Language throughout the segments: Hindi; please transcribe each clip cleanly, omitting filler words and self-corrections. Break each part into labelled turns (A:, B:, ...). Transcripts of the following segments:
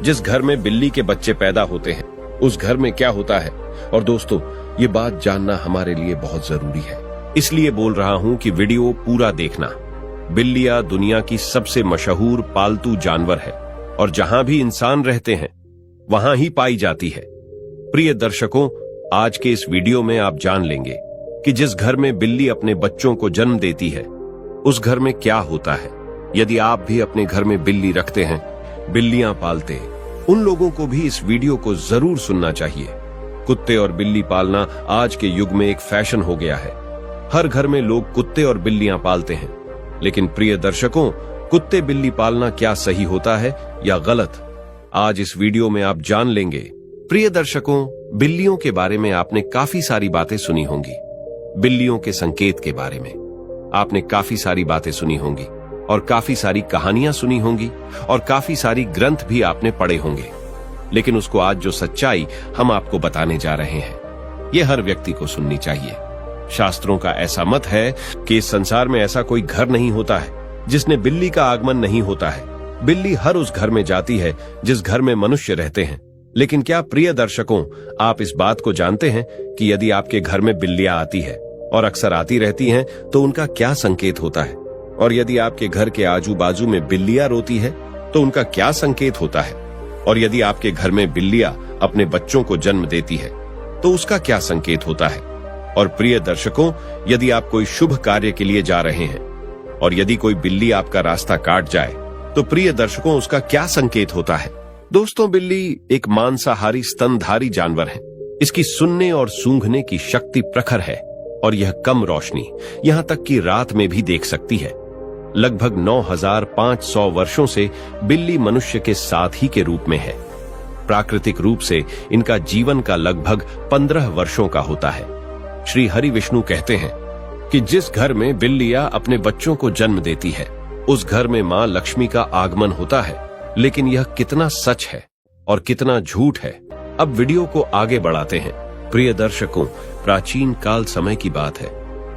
A: जिस घर में बिल्ली के बच्चे पैदा होते हैं उस घर में क्या होता है। और दोस्तों, ये बात जानना हमारे लिए बहुत जरूरी है, इसलिए बोल रहा हूं कि वीडियो पूरा देखना। बिल्लियां दुनिया की सबसे मशहूर पालतू जानवर है और जहां भी इंसान रहते हैं वहां ही पाई जाती है। प्रिय दर्शकों, आज के इस वीडियो में आप जान लेंगे कि जिस घर में बिल्ली अपने बच्चों को जन्म देती है उस घर में क्या होता है। यदि आप भी अपने घर में बिल्ली रखते हैं, बिल्लियां पालते हैं, उन लोगों को भी इस वीडियो को जरूर सुनना चाहिए। कुत्ते और बिल्ली पालना आज के युग में एक फैशन हो गया है। हर घर में लोग कुत्ते और बिल्लियां पालते हैं, लेकिन प्रिय दर्शकों, कुत्ते बिल्ली पालना क्या सही होता है या गलत, आज इस वीडियो में आप जान लेंगे। प्रिय दर्शकों, बिल्लियों के बारे में आपने काफी सारी बातें सुनी होंगी। बिल्लियों के संकेत के बारे में आपने काफी सारी बातें सुनी होंगी और काफी सारी कहानियां सुनी होंगी और काफी सारी ग्रंथ भी आपने पढ़े होंगे। लेकिन उसको आज जो सच्चाई हम आपको बताने जा रहे हैं, ये हर व्यक्ति को सुननी चाहिए। शास्त्रों का ऐसा मत है कि इस संसार में ऐसा कोई घर नहीं होता है जिसने बिल्ली का आगमन नहीं होता है। बिल्ली हर उस घर में जाती है जिस घर में मनुष्य रहते हैं। लेकिन क्या प्रिय दर्शकों, आप इस बात को जानते हैं कि यदि आपके घर में बिल्लियां आती है और अक्सर आती रहती हैं, तो उनका क्या संकेत होता है? और यदि आपके घर के आजू बाजू में बिल्लियां रोती है तो उनका क्या संकेत होता है? और यदि आपके घर में बिल्लियां अपने बच्चों को जन्म देती है तो उसका क्या संकेत होता है? और प्रिय दर्शकों, यदि आप कोई शुभ कार्य के लिए जा रहे हैं और यदि कोई बिल्ली आपका रास्ता काट जाए तो प्रिय दर्शकों, उसका क्या संकेत होता है? दोस्तों, बिल्ली एक मांसाहारी स्तनधारी जानवर है। इसकी सुनने और सूंघने की शक्ति प्रखर है और यह कम रोशनी, यहां तक कि रात में भी देख सकती है। लगभग 9500 वर्षों से बिल्ली मनुष्य के साथी के रूप में है। प्राकृतिक रूप से इनका जीवन का लगभग 15 वर्षों का होता है। श्री हरि विष्णु कहते हैं कि जिस घर में बिल्लियां अपने बच्चों को जन्म देती है उस घर में मां लक्ष्मी का आगमन होता है। लेकिन यह कितना सच है और कितना झूठ है, अब वीडियो को आगे बढ़ाते हैं। प्रिय दर्शकों, प्राचीन काल समय की बात है।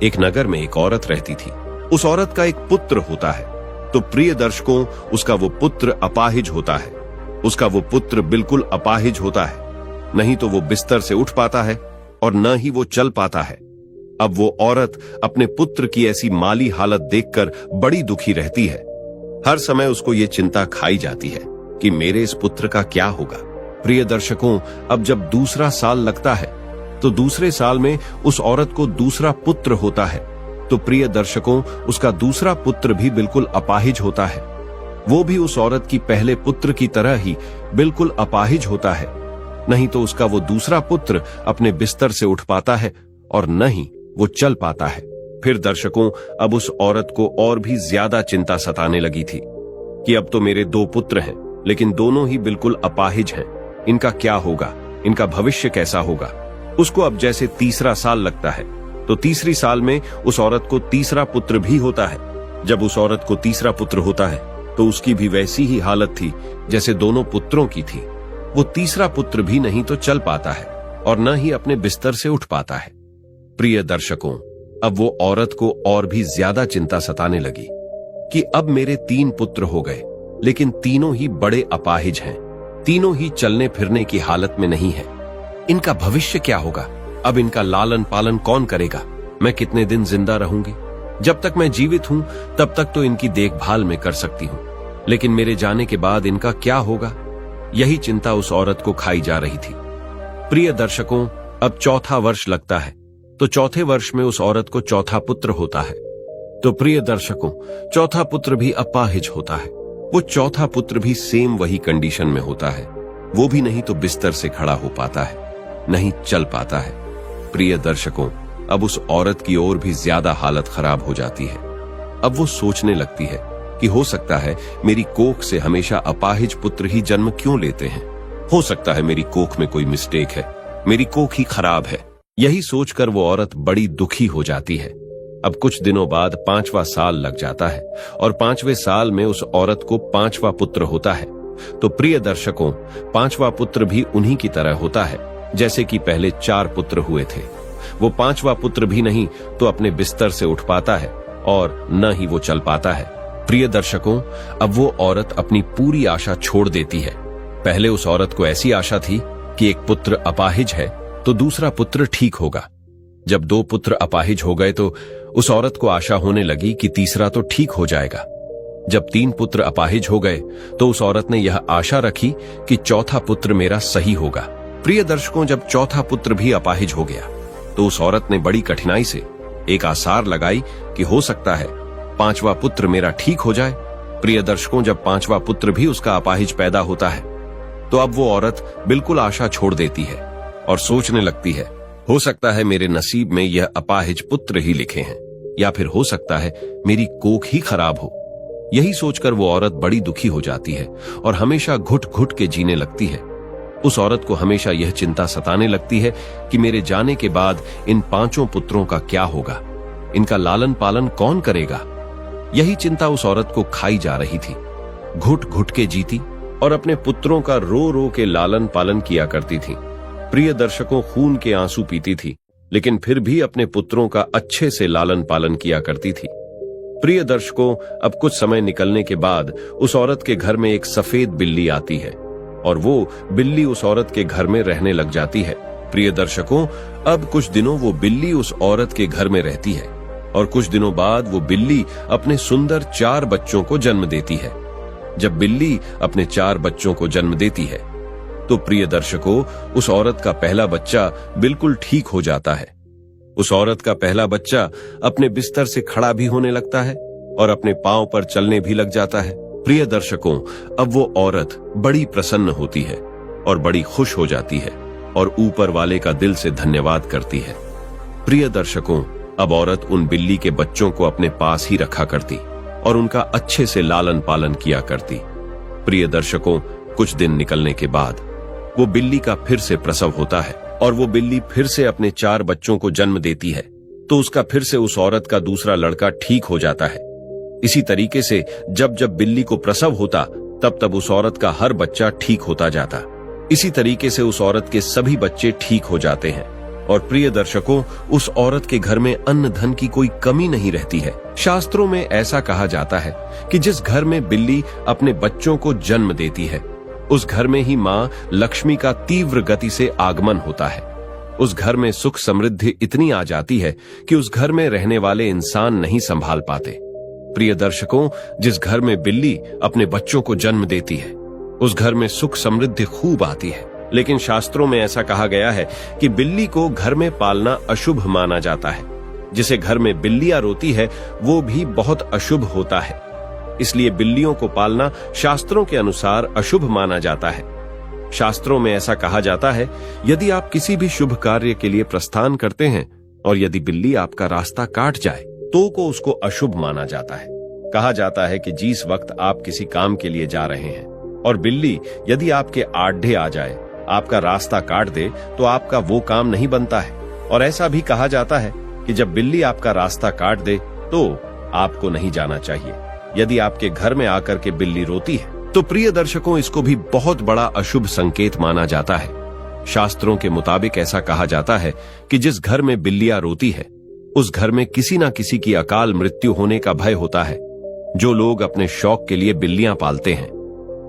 A: एक नगर में एक औरत रहती थी। उस औरत का एक पुत्र होता है। तो प्रिय दर्शकों, उसका वो पुत्र अपाहिज होता है। उसका वो पुत्र बिल्कुल अपाहिज होता है। नहीं तो वो बिस्तर से उठ पाता है और न ही वो चल पाता है। अब वो औरत अपने पुत्र की ऐसी माली हालत देखकर बड़ी दुखी रहती है। हर समय उसको ये चिंता खाई जाती है कि मेरे इस पुत्र का क्या होगा। प्रिय दर्शकों, अब जब दूसरा साल लगता है तो दूसरे साल में उस औरत को दूसरा पुत्र होता है। तो प्रिय दर्शकों, उसका दूसरा पुत्र भी बिल्कुल अपाहिज होता है। वो भी उस औरत की पहले पुत्र की तरह ही बिल्कुल अपाहिज होता है। नहीं तो उसका वो दूसरा पुत्र अपने बिस्तर से उठ पाता है और न ही वो चल पाता है। फिर दर्शकों, अब उस औरत को और भी ज्यादा चिंता सताने लगी थी कि अब तो मेरे 2 पुत्र हैं, लेकिन दोनों ही बिल्कुल अपाहिज हैं। इनका क्या होगा? इनका भविष्य कैसा होगा? उसको अब जैसे तीसरा साल लगता है तो तीसरी साल में उस औरत को तीसरा पुत्र भी होता है। जब उस औरत को तीसरा पुत्र होता है तो उसकी भी वैसी ही हालत थी जैसे दोनों पुत्रों की थी। वो तीसरा पुत्र भी नहीं तो चल पाता है और न ही अपने बिस्तर से उठ पाता है। प्रिय दर्शकों, अब वो औरत को और भी ज्यादा चिंता सताने लगी कि अब मेरे 3 पुत्र हो गए, लेकिन तीनों ही बड़े अपाहिज हैं। तीनों ही चलने फिरने की हालत में नहीं है। इनका भविष्य क्या होगा? अब इनका लालन पालन कौन करेगा? मैं कितने दिन जिंदा रहूंगी? जब तक मैं जीवित हूं तब तक तो इनकी देखभाल मैं कर सकती हूं, लेकिन मेरे जाने के बाद इनका क्या होगा? यही चिंता उस औरत को खाई जा रही थी। प्रिय दर्शकों, अब चौथा वर्ष लगता है तो चौथे वर्ष में उस औरत को चौथा पुत्र होता है। तो प्रिय दर्शकों, चौथा पुत्र भी अपाहिज होता है। वो चौथा पुत्र भी सेम वही कंडीशन में होता है। वो भी नहीं तो बिस्तर से खड़ा हो पाता है, नहीं चल पाता है। प्रिय दर्शकों, अब उस औरत की ओर भी ज्यादा हालत खराब हो जाती है। अब वो सोचने लगती है कि हो सकता है मेरी कोख से हमेशा अपाहिज पुत्र ही जन्म क्यों लेते हैं। हो सकता है मेरी कोख में कोई मिस्टेक है, मेरी कोख ही खराब है। यही सोचकर वो औरत बड़ी दुखी हो जाती है। अब कुछ दिनों बाद 5वां साल लग जाता है और 5वें साल में उस औरत को 5वां पुत्र होता है। तो प्रिय दर्शकों, 5वां पुत्र भी उन्हीं की तरह होता है जैसे कि पहले 4 पुत्र हुए थे। वो 5वां पुत्र भी नहीं तो अपने बिस्तर से उठ पाता है और न ही वो चल पाता है। प्रिय दर्शकों, अब वो औरत अपनी पूरी आशा छोड़ देती है पहले उस औरत को ऐसी आशा थी कि एक पुत्र अपाहिज है तो दूसरा पुत्र ठीक होगा। जब 2 पुत्र अपाहिज हो गए तो उस औरत को आशा होने लगी कि तीसरा तो ठीक हो जाएगा। जब 3 पुत्र अपाहिज हो गए तो उस औरत ने यह आशा रखी कि चौथा पुत्र मेरा सही होगा। प्रिय दर्शकों, जब चौथा पुत्र भी अपाहिज हो गया तो उस औरत ने बड़ी कठिनाई से एक आसार लगाई कि हो सकता है 5वां पुत्र मेरा ठीक हो जाए। प्रिय दर्शकों, जब 5वां पुत्र भी उसका अपाहिज पैदा होता है तो अब वो औरत बिल्कुल आशा छोड़ देती है और सोचने लगती है, हो सकता है मेरे नसीब में यह अपाहिज पुत्र ही लिखे हैं, या फिर हो सकता है मेरी कोख ही खराब हो। यही सोचकर वो औरत बड़ी दुखी हो जाती है और हमेशा घुट घुट के जीने लगती है। उस औरत को हमेशा यह चिंता सताने लगती है कि मेरे जाने के बाद इन 5 पुत्रों का क्या होगा, इनका लालन पालन कौन करेगा। यही चिंता उस औरत को खाई जा रही थी। घुट घुट के जीती और अपने पुत्रों का रो रो के लालन पालन किया करती थी। प्रिय दर्शकों, खून के आंसू पीती थी, लेकिन फिर भी अपने पुत्रों का अच्छे से लालन पालन किया करती थी। प्रिय दर्शकों, अब कुछ समय निकलने के बाद उस औरत के घर में एक सफेद बिल्ली आती है और वो बिल्ली उस औरत के घर में रहने लग जाती है। प्रिय दर्शकों, अब कुछ दिनों वो बिल्ली उस औरत के घर में रहती है और कुछ दिनों बाद वो बिल्ली अपने सुंदर 4 बच्चों को जन्म देती है। जब बिल्ली अपने 4 बच्चों को जन्म देती है तो प्रिय दर्शकों, उस औरत का पहला बच्चा बिल्कुल ठीक हो जाता है। उस औरत का पहला बच्चा अपने बिस्तर से खड़ा भी होने लगता है और अपने पांव पर चलने भी लग जाता है। प्रिय दर्शकों, अब वो औरत बड़ी प्रसन्न होती है और बड़ी खुश हो जाती है और ऊपर वाले का दिल से धन्यवाद करती है। प्रिय दर्शकों, अब औरत उन बिल्ली के बच्चों को अपने पास ही रखा करती और उनका अच्छे से लालन पालन किया करती। प्रिय दर्शकों, कुछ दिन निकलने के बाद वो बिल्ली का फिर से प्रसव होता है और वो बिल्ली फिर से अपने 4 बच्चों को जन्म देती है तो उसका फिर से उस औरत का दूसरा लड़का ठीक हो जाता है। इसी तरीके से जब जब बिल्ली को प्रसव होता तब तब उस औरत का हर बच्चा ठीक होता जाता। इसी तरीके से उस औरत के सभी बच्चे ठीक हो जाते हैं और प्रिय दर्शकों, उस औरत के घर में अन्न धन की कोई कमी नहीं रहती है। शास्त्रों में ऐसा कहा जाता है कि जिस घर में बिल्ली अपने बच्चों को जन्म देती है उस घर में ही मां लक्ष्मी का तीव्र गति से आगमन होता है। उस घर में सुख समृद्धि इतनी आ जाती है कि उस घर में रहने वाले इंसान नहीं संभाल पाते। प्रिय दर्शकों, जिस घर में बिल्ली अपने बच्चों को जन्म देती है उस घर में सुख समृद्धि खूब आती है। लेकिन शास्त्रों में ऐसा कहा गया है कि बिल्ली को घर में पालना अशुभ माना जाता है। जिसे घर में बिल्लियां रोती है वो भी बहुत अशुभ होता है। इसलिए बिल्लियों को पालना शास्त्रों के अनुसार अशुभ माना जाता है। शास्त्रों में ऐसा कहा जाता है, यदि आप किसी भी शुभ कार्य के लिए प्रस्थान करते हैं और यदि बिल्ली आपका रास्ता काट जाए तो को उसको अशुभ माना जाता है। कहा जाता है कि जिस वक्त आप किसी काम के लिए जा रहे हैं और बिल्ली यदि आपके आड्ढे आ जाए, आपका रास्ता काट दे, तो आपका वो काम नहीं बनता है। और ऐसा भी कहा जाता है कि जब बिल्ली आपका रास्ता काट दे तो आपको नहीं जाना चाहिए। यदि आपके घर में आकर के बिल्ली रोती है तो प्रिय दर्शकों, इसको भी बहुत बड़ा अशुभ संकेत माना जाता है। शास्त्रों के मुताबिक ऐसा कहा जाता है कि जिस घर में बिल्लियां रोती है उस घर में किसी ना किसी की अकाल मृत्यु होने का भय होता है। जो लोग अपने शौक के लिए बिल्लियां पालते हैं,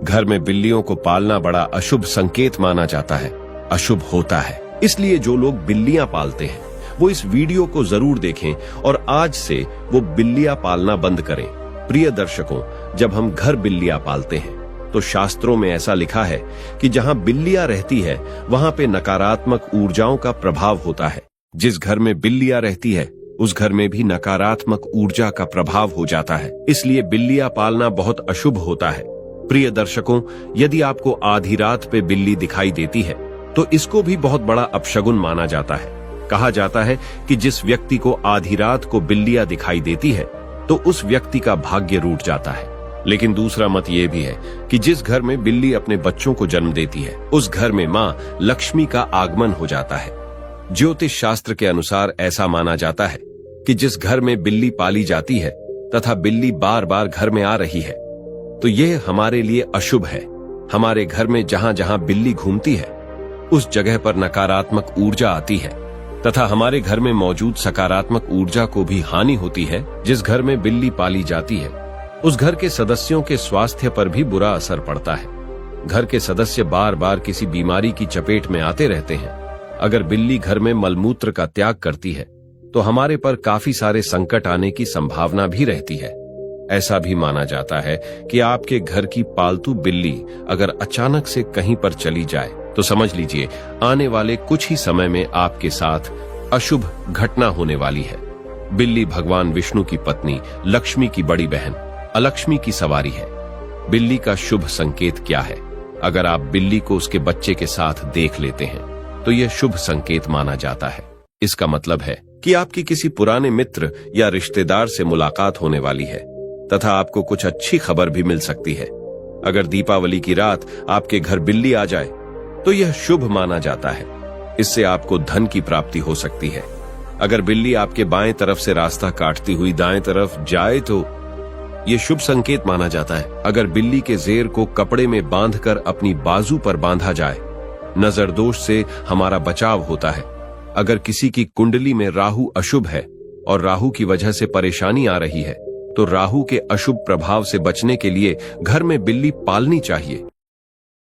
A: घर में बिल्लियों को पालना बड़ा अशुभ संकेत माना जाता है, अशुभ होता है। इसलिए जो लोग बिल्लियां पालते हैं वो इस वीडियो को जरूर देखें और आज से वो बिल्लियां पालना बंद करें। प्रिय दर्शकों, जब हम घर बिल्लियां पालते हैं तो शास्त्रों में ऐसा लिखा है कि जहां बिल्लियां रहती है वहां पे नकारात्मक ऊर्जाओं का प्रभाव होता है। जिस घर में बिल्लियां रहती है उस घर में भी नकारात्मक ऊर्जा का प्रभाव हो जाता है। इसलिए बिल्लियां पालना बहुत अशुभ होता है। प्रिय दर्शकों, यदि आपको आधी रात पे बिल्ली दिखाई देती है तो इसको भी बहुत बड़ा अपशगुन माना जाता है। कहा जाता है कि जिस व्यक्ति को आधी रात को बिल्लियां दिखाई देती है तो उस व्यक्ति का भाग्य रूठ जाता है। लेकिन दूसरा मत यह भी है कि जिस घर में बिल्ली अपने बच्चों को जन्म देती है उस घर में मां लक्ष्मी का आगमन हो जाता है। ज्योतिष शास्त्र के अनुसार ऐसा माना जाता है कि जिस घर में बिल्ली पाली जाती है तथा बिल्ली बार बार घर में आ रही है तो यह हमारे लिए अशुभ है। हमारे घर में जहां जहां बिल्ली घूमती है उस जगह पर नकारात्मक ऊर्जा आती है तथा हमारे घर में मौजूद सकारात्मक ऊर्जा को भी हानि होती है। जिस घर में बिल्ली पाली जाती है उस घर के सदस्यों के स्वास्थ्य पर भी बुरा असर पड़ता है। घर के सदस्य बार बार किसी बीमारी की चपेट में आते रहते हैं। अगर बिल्ली घर में मलमूत्र का त्याग करती है तो हमारे पर काफी सारे संकट आने की संभावना भी रहती है। ऐसा भी माना जाता है कि आपके घर की पालतू बिल्ली अगर अचानक से कहीं पर चली जाए तो समझ लीजिए आने वाले कुछ ही समय में आपके साथ अशुभ घटना होने वाली है। बिल्ली भगवान विष्णु की पत्नी लक्ष्मी की बड़ी बहन अलक्ष्मी की सवारी है। बिल्ली का शुभ संकेत क्या है? अगर आप बिल्ली को उसके बच्चे के साथ देख लेते हैं तो यह शुभ संकेत माना जाता है। इसका मतलब है कि आपकी किसी पुराने मित्र या रिश्तेदार से मुलाकात होने वाली है तथा आपको कुछ अच्छी खबर भी मिल सकती है। अगर दीपावली की रात आपके घर बिल्ली आ जाए तो यह शुभ माना जाता है। इससे आपको धन की प्राप्ति हो सकती है। अगर बिल्ली आपके बाएं तरफ से रास्ता काटती हुई दाएं तरफ जाए तो यह शुभ संकेत माना जाता है। अगर बिल्ली के जेर को कपड़े में बांधकर अपनी बाजू पर बांधा जाए, नजर दोष से हमारा बचाव होता है। अगर किसी की कुंडली में राहु अशुभ है और राहु की वजह से परेशानी आ रही है तो राहु के अशुभ प्रभाव से बचने के लिए घर में बिल्ली पालनी चाहिए।